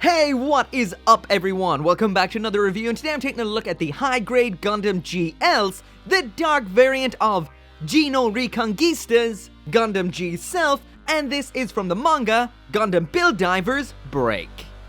Hey, what is up everyone? Welcome back to another review, and today I'm taking a look at the high-grade Gundam G-Else, the dark variant of Geno Reconguista's Gundam G-Self, and this is from the manga Gundam Build Divers Break.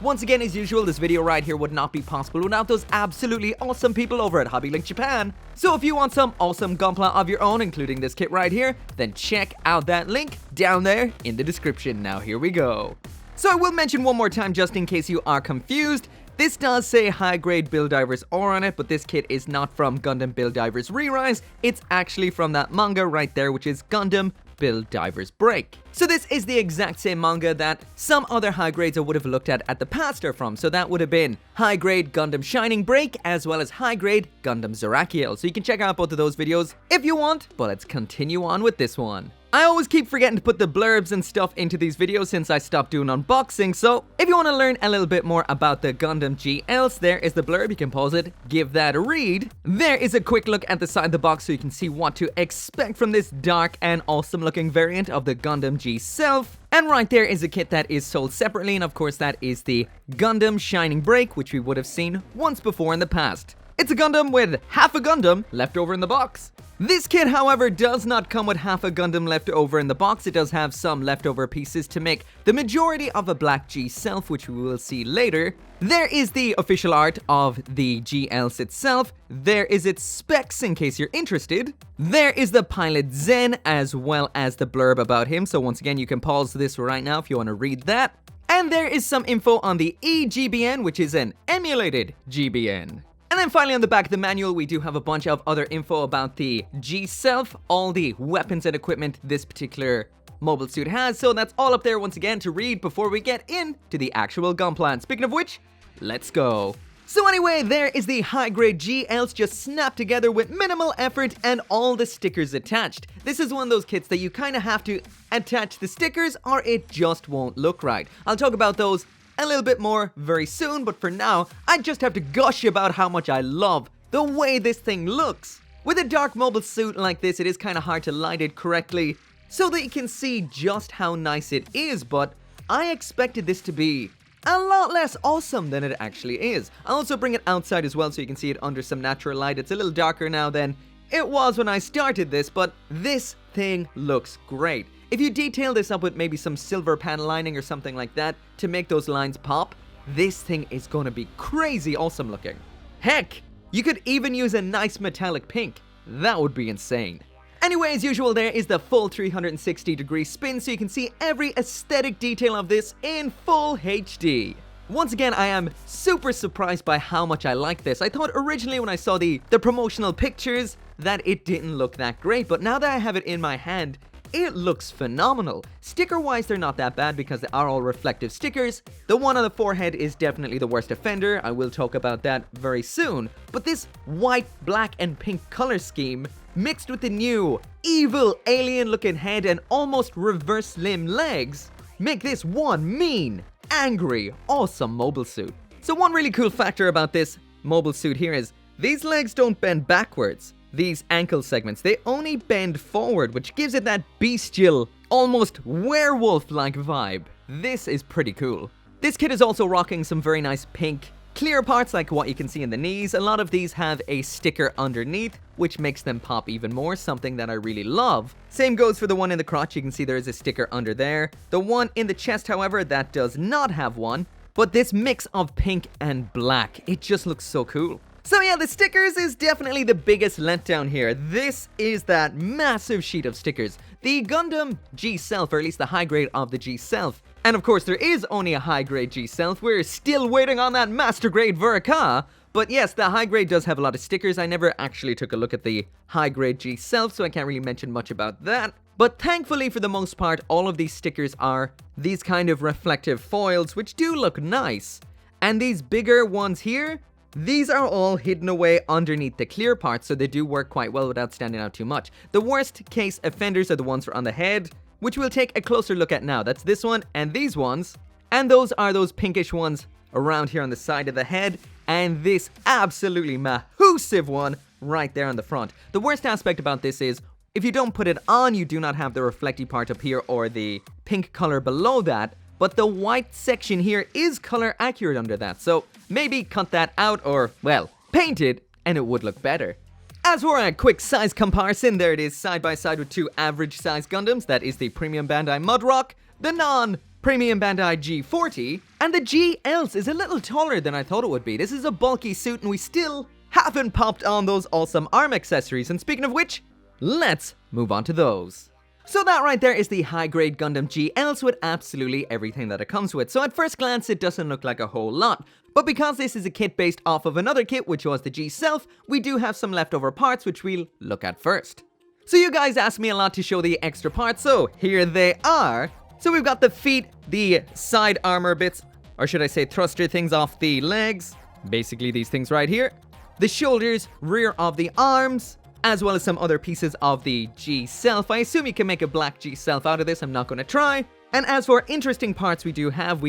Once again, as usual, this video right here would not be possible without those absolutely awesome people over at Hobby Link Japan. So if you want some awesome gunpla of your own, including this kit right here, then check out that link down there in the description. Now here we go. So I will mention one more time just in case you are confused. This does say high-grade Build Divers ore on it, but this kit is not from Gundam Build Divers Re-Rise. It's actually from that manga right there, which is Gundam Build Divers Break. So this is the exact same manga that some other high grades I would have looked at the past are from. So that would have been high-grade Gundam Shining Break as well as high-grade Gundam G-Else. So you can check out both of those videos if you want, but let's continue on with this one. I always keep forgetting to put the blurbs and stuff into these videos since I stopped doing unboxing, so if you want to learn a little bit more about the Gundam G-Else, there is the blurb, you can pause it, give that a read. There is a quick look at the side of the box so you can see what to expect from this dark and awesome looking variant of the Gundam G-Self. And right there is a kit that is sold separately, and of course that is the Gundam Shining Break, which we would have seen once before in the past. It's a Gundam with half a Gundam left over in the box. This kit, however, does not come with half a Gundam left over in the box. It does have some leftover pieces to make the majority of a black G-Self, which we will see later. There is the official art of the G-Else itself. There is its specs in case you're interested. There is the pilot Zen as well as the blurb about him. So once again, you can pause this right now if you want to read that. And there is some info on the eGBN, which is an emulated GBN. And then finally on the back of the manual, we do have a bunch of other info about the G-Self, all the weapons and equipment this particular mobile suit has. So that's all up there once again to read before we get into the actual gunpla. Speaking of which, let's go. So anyway, there is the high-grade G-Else just snapped together with minimal effort and all the stickers attached. This is one of those kits that you kind of have to attach the stickers or it just won't look right. I'll talk about those a little bit more very soon, but for now, I just have to gush about how much I love the way this thing looks. With a dark mobile suit like this, it is kind of hard to light it correctly so that you can see just how nice it is, but I expected this to be a lot less awesome than it actually is. I'll also bring it outside as well so you can see it under some natural light. It's a little darker now than it was when I started this, but this thing looks great. If you detail this up with maybe some silver panel lining or something like that to make those lines pop, this thing is going to be crazy awesome looking. Heck, you could even use a nice metallic pink. That would be insane. Anyway, as usual, there is the full 360-degree spin so you can see every aesthetic detail of this in full HD. Once again, I am super surprised by how much I like this. I thought originally when I saw the promotional pictures that it didn't look that great, but now that I have it in my hand, it looks phenomenal. Sticker-wise, they're not that bad because they are all reflective stickers. The one on the forehead is definitely the worst offender. I will talk about that very soon. But this white, black, and pink color scheme, mixed with the new, evil, alien-looking head and almost reverse limb legs, make this one mean, angry, awesome mobile suit. So one really cool factor about this mobile suit here is these legs don't bend backwards. These ankle segments, they only bend forward, which gives it that bestial, almost werewolf-like vibe. This is pretty cool. This kit is also rocking some very nice pink, clear parts like what you can see in the knees. A lot of these have a sticker underneath, which makes them pop even more, something that I really love. Same goes for the one in the crotch. You can see there is a sticker under there. The one in the chest, however, that does not have one. But this mix of pink and black, it just looks so cool. So yeah, the stickers is definitely the biggest letdown here. This is that massive sheet of stickers. The Gundam G-Self, or at least the high grade of the G-Self. And of course, there is only a high grade G-Self. We're still waiting on that master grade Verka. But yes, the high grade does have a lot of stickers. I never actually took a look at the high grade G-Self, so I can't really mention much about that. But thankfully, for the most part, all of these stickers are these kind of reflective foils, which do look nice. And these bigger ones here, these are all hidden away underneath the clear parts, so they do work quite well without standing out too much. The worst case offenders are the ones on the head, which we'll take a closer look at now. That's this one and these ones. And those are those pinkish ones around here on the side of the head. And this absolutely massive one right there on the front. The worst aspect about this is, if you don't put it on, you do not have the reflecty part up here or the pink color below that. but the white section here is color accurate under that, so maybe cut that out or, well, paint it and it would look better. As for a quick size comparison, there it is side by side with two average size Gundams. That is the Premium Bandai Mudrock, the non-Premium Bandai G40, and the G-Else is a little taller than I thought it would be. This is a bulky suit and we still haven't popped on those awesome arm accessories, and speaking of which, let's move on to those. So that right there is the high-grade Gundam G-Else with absolutely everything that it comes with. So at first glance, it doesn't look like a whole lot. But because this is a kit based off of another kit, which was the G-Self, we do have some leftover parts, which we'll look at first. So you guys asked me a lot to show the extra parts, so here they are. So we've got the feet, the side armor bits, or should I say thruster things off the legs. Basically these things right here. The shoulders, rear of the arms, as well as some other pieces of the G-Self. I assume you can make a black G-Self out of this, I'm not going to try. And as for interesting parts we do have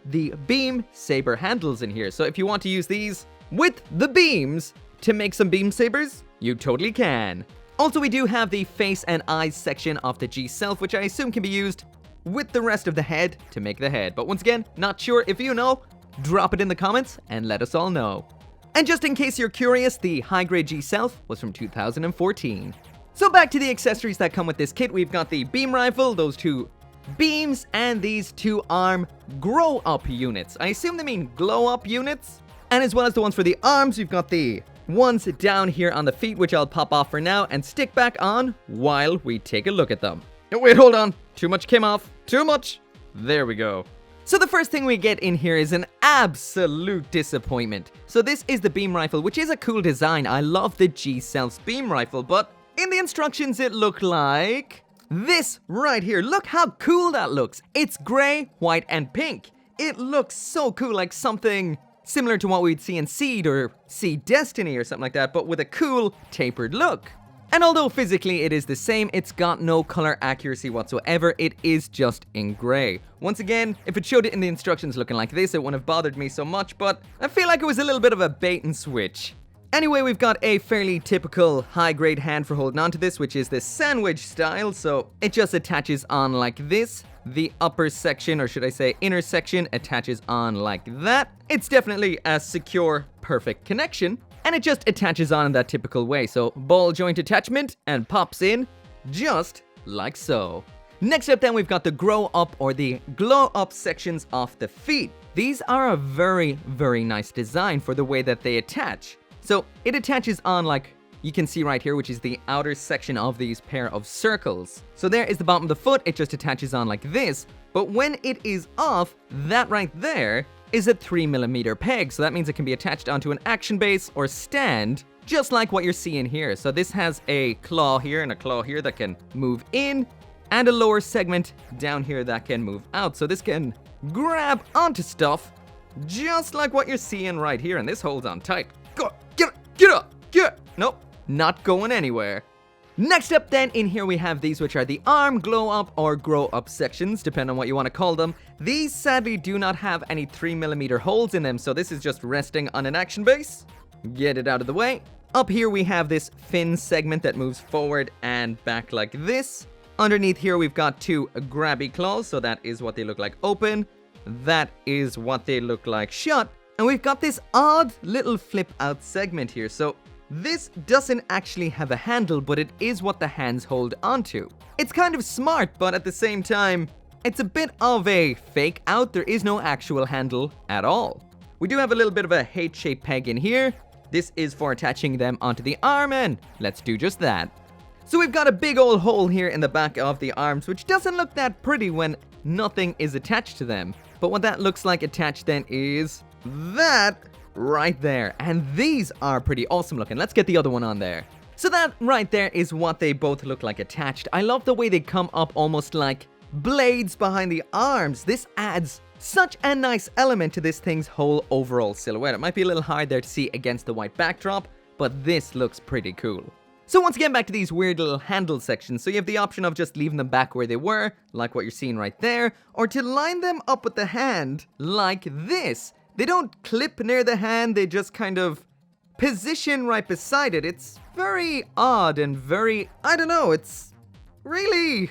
the beam saber handles in here. So if you want to use these with the beams to make some beam sabers, you totally can. Also, we do have the face and eyes section of the G-Self, which I assume can be used with the rest of the head to make the head. But once again, not sure. If you know, drop it in the comments and let us all know. And just in case you're curious, the high-grade G-Self was from 2014. So back to the accessories that come with this kit, we've got the beam rifle, those two beams, and these two arm grow-up units. I assume they mean glow-up units. And as well as the ones for the arms, we've got the ones down here on the feet, which I'll pop off for now and stick back on while we take a look at them. Oh, wait, hold on. Too much came off. Too much. There we go. So the first thing we get in here is an absolute disappointment. So this is the beam rifle, which is a cool design. I love the G-Self's beam rifle, but in the instructions it looked like this right here. Look how cool that looks. It's gray, white, and pink. It looks so cool, like something similar to what we'd see in Seed or Seed Destiny or something like that, but with a cool tapered look. And although physically it is the same, it's got no color accuracy whatsoever. It is just in gray. Once again, if it showed it in the instructions looking like this, it wouldn't have bothered me so much, but I feel like it was a little bit of a bait and switch. Anyway, we've got a fairly typical high-grade hand for holding onto this, which is the sandwich style, so it just attaches on like this. The upper section, or should I say inner section, attaches on like that. It's definitely a secure, perfect connection. And it just attaches on in that typical way, so ball joint attachment and pops in just like so. Next up then we've got the grow up or the glow up sections of the feet. These are a very, very nice design for the way that they attach. So it attaches on like you can see right here, which is the outer section of these pair of circles. So there is the bottom of the foot, it just attaches on like this. But when it is off, that right there is a 3mm peg, so that means it can be attached onto an action base or stand, just like what you're seeing here. So this has a claw here and a claw here that can move in, and a lower segment down here that can move out. So this can grab onto stuff, just like what you're seeing right here, and this holds on tight. Go, get up, nope, not going anywhere. Next up then, in here we have these, which are the arm glow up or grow up sections, depending on what you want to call them. These sadly do not have any 3mm holes in them, so this is just resting on an action base. Get it out of the way. Up here we have this fin segment that moves forward and back like this. Underneath here we've got two grabby claws, so that is what they look like open. That is what they look like shut. And we've got this odd little flip out segment here, so this doesn't actually have a handle, but it is what the hands hold onto. It's kind of smart, but at the same time, it's a bit of a fake out. There is no actual handle at all. We do have a little bit of a H-shaped peg in here. This is for attaching them onto the arm, and let's do just that. So we've got a big old hole here in the back of the arms, which doesn't look that pretty when nothing is attached to them. But what that looks like attached then is that right there, and these are pretty awesome looking. Let's get the other one on there. So that right there is what they both look like attached. I love the way they come up almost like blades behind the arms. This adds such a nice element to this thing's whole overall silhouette. It might be a little hard there to see against the white backdrop, but this looks pretty cool. So once again, back to these weird little handle sections. So you have the option of just leaving them back where they were, like what you're seeing right there, or to line them up with the hand like this. They don't clip near the hand, they just kind of position right beside it. It's very odd and very, I don't know, it's really,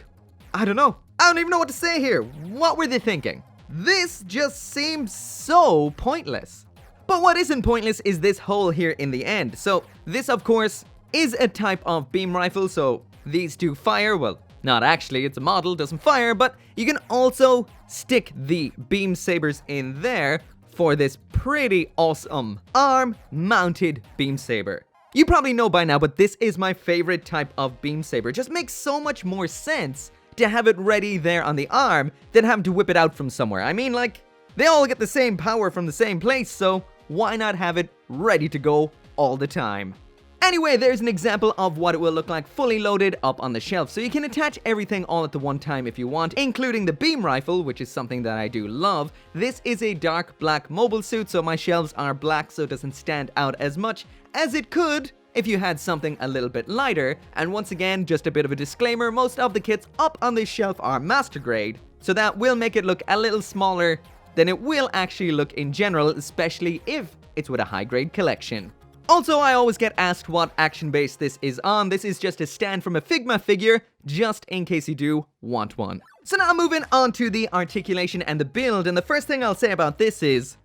I don't know. I don't even know what to say here. What were they thinking? This just seems so pointless. But what isn't pointless is this hole here in the end. So this, of course, is a type of beam rifle, so these two fire. Well, not actually, it's a model, doesn't fire, but you can also stick the beam sabers in there for this pretty awesome arm-mounted beam saber. You probably know by now, but this is my favorite type of beam saber. It just makes so much more sense to have it ready there on the arm than having to whip it out from somewhere. I mean, like, they all get the same power from the same place, so why not have it ready to go all the time? Anyway, there's an example of what it will look like fully loaded up on the shelf. So you can attach everything all at the one time if you want, including the beam rifle, which is something that I do love. This is a dark black mobile suit, so my shelves are black so it doesn't stand out as much as it could if you had something a little bit lighter. And once again, just a bit of a disclaimer, most of the kits up on this shelf are master grade, so that will make it look a little smaller than it will actually look in general, especially if it's with a high grade collection. Also, I always get asked what action base this is on. This is just a stand from a Figma figure, just in case you do want one. So now moving on to the articulation and the build, and the first thing I'll say about this is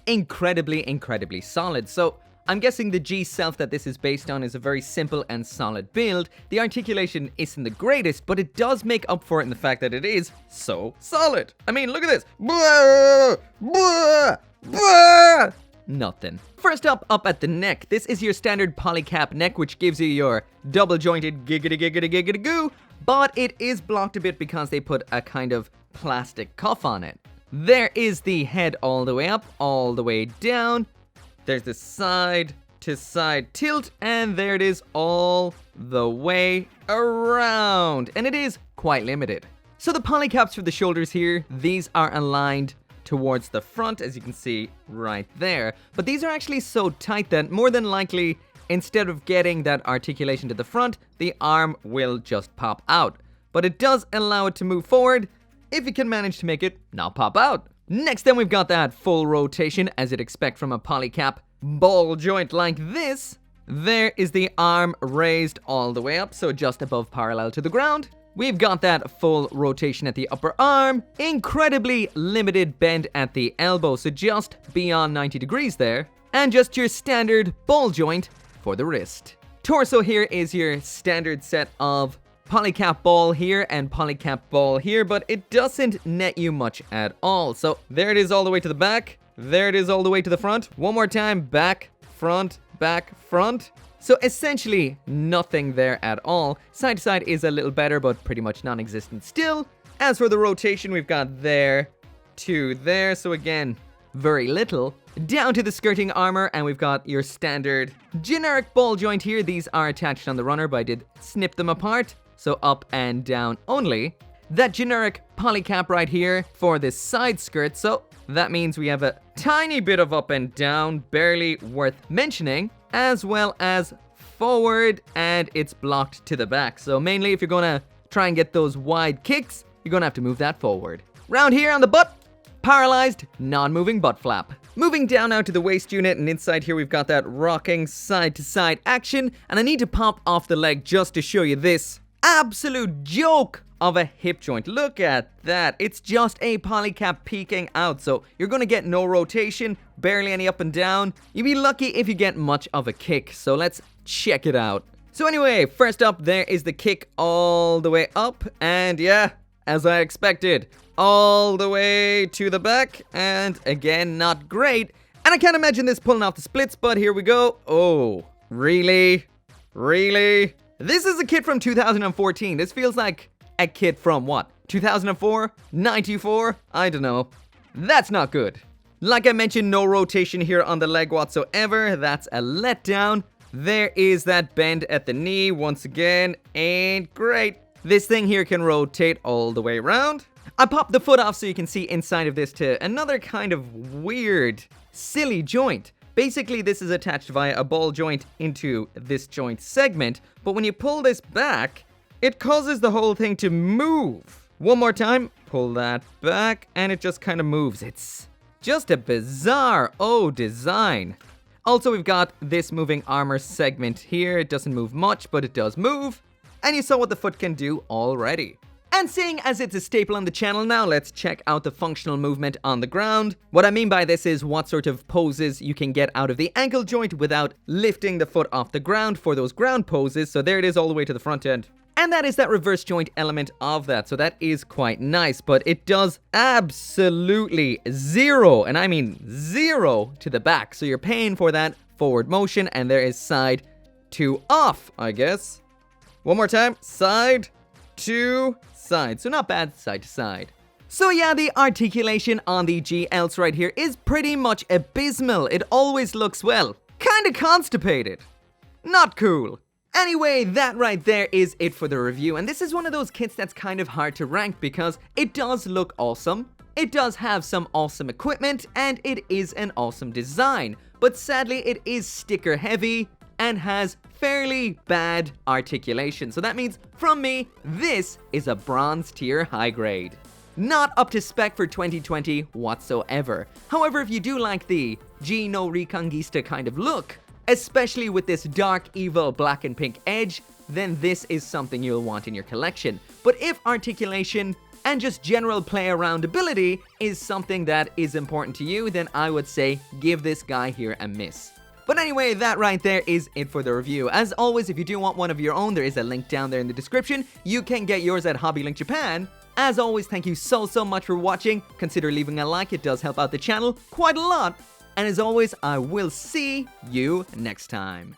incredibly solid. So I'm guessing the G-Self that this is based on is a very simple and solid build. The articulation isn't the greatest, but it does make up for it in the fact that it is so solid. I mean, look at this. Blah, blah, blah. Nothing. First up at the neck, this is your standard polycap neck, which gives you your double jointed giggity goo, but it is blocked a bit because they put a kind of plastic cuff on it. There is the head all the way up, all the way down. There's the side to side tilt, and there it is all the way around, and it is quite limited. So the polycaps for the shoulders here, these are aligned towards the front, as you can see right there. But these are actually so tight that more than likely, instead of getting that articulation to the front, the arm will just pop out. But it does allow it to move forward if you can manage to make it not pop out. Next, then we've got that full rotation, as you'd expect from a polycap ball joint like this. There is the arm raised all the way up, so just above parallel to the ground. We've got that full rotation at the upper arm, incredibly limited bend at the elbow, so just beyond 90 degrees there, and just your standard ball joint for the wrist. Torso here is your standard set of polycap ball here and polycap ball here, but it doesn't net you much at all. So there it is all the way to the back, there it is all the way to the front. One more time, back, front, back, front. So essentially nothing there at all. Side to side is a little better, but pretty much non-existent still. As for the rotation, we've got there to there. So again, very little. Down to the skirting armor, and we've got your standard generic ball joint here. These are attached on the runner, but I did snip them apart. So up and down only. That generic polycap right here for this side skirt. So that means we have a tiny bit of up and down, barely worth mentioning, as well as forward, and it's blocked to the back. So mainly if you're gonna try and get those wide kicks, you're gonna have to move that forward. Round here on the butt, paralyzed, non-moving butt flap. Moving down now to the waist unit, and inside here we've got that rocking side to side action, and I need to pop off the leg just to show you this absolute joke of a hip joint. Look at that. It's just a polycap peeking out, so you're gonna get no rotation, barely any up and down. You'd be lucky if you get much of a kick, so let's check it out. So anyway, first up there is the kick all the way up, and yeah, as I expected, all the way to the back, and again, not great. And I can't imagine this pulling off the splits, but here we go. Oh, really? Really? This is a kit from 2014. This feels like a kit from what? 2004? 94? I don't know. That's not good. Like I mentioned, no rotation here on the leg whatsoever. That's a letdown. There is that bend at the knee. Once again, ain't great. This thing here can rotate all the way around. I popped the foot off so you can see inside of this to another kind of weird, silly joint. Basically, this is attached via a ball joint into this joint segment, but when you pull this back, it causes the whole thing to move. One more time, pull that back, and it just kind of moves. It's just a bizarre, design. Also, we've got this moving armor segment here. It doesn't move much, but it does move. And you saw what the foot can do already. And seeing as it's a staple on the channel now, let's check out the functional movement on the ground. What I mean by this is what sort of poses you can get out of the ankle joint without lifting the foot off the ground for those ground poses. So there it is all the way to the front end. And that is that reverse joint element of that, so that is quite nice, but it does absolutely zero, and I mean zero, to the back. So you're paying for that forward motion, and there is side to off, I guess. One more time, side to side. So not bad, side to side. So yeah, the articulation on the G-Else right here is pretty much abysmal. It always looks, well, kinda constipated. Not cool. Anyway, that right there is it for the review, and this is one of those kits that's kind of hard to rank because it does look awesome, it does have some awesome equipment, and it is an awesome design, but sadly it is sticker heavy and has fairly bad articulation, so that means, from me, this is a bronze tier high grade. Not up to spec for 2020 whatsoever. However, if you do like the G no Reconquista kind of look, especially with this dark evil black and pink edge, then this is something you'll want in your collection. But if articulation and just general play around ability is something that is important to you, then I would say give this guy here a miss. But anyway, that right there is it for the review. As always, if you do want one of your own, there is a link down there in the description. You can get yours at Hobby Link Japan. As always, thank you so much for watching. Consider leaving a like, it does help out the channel quite a lot. And as always, I will see you next time.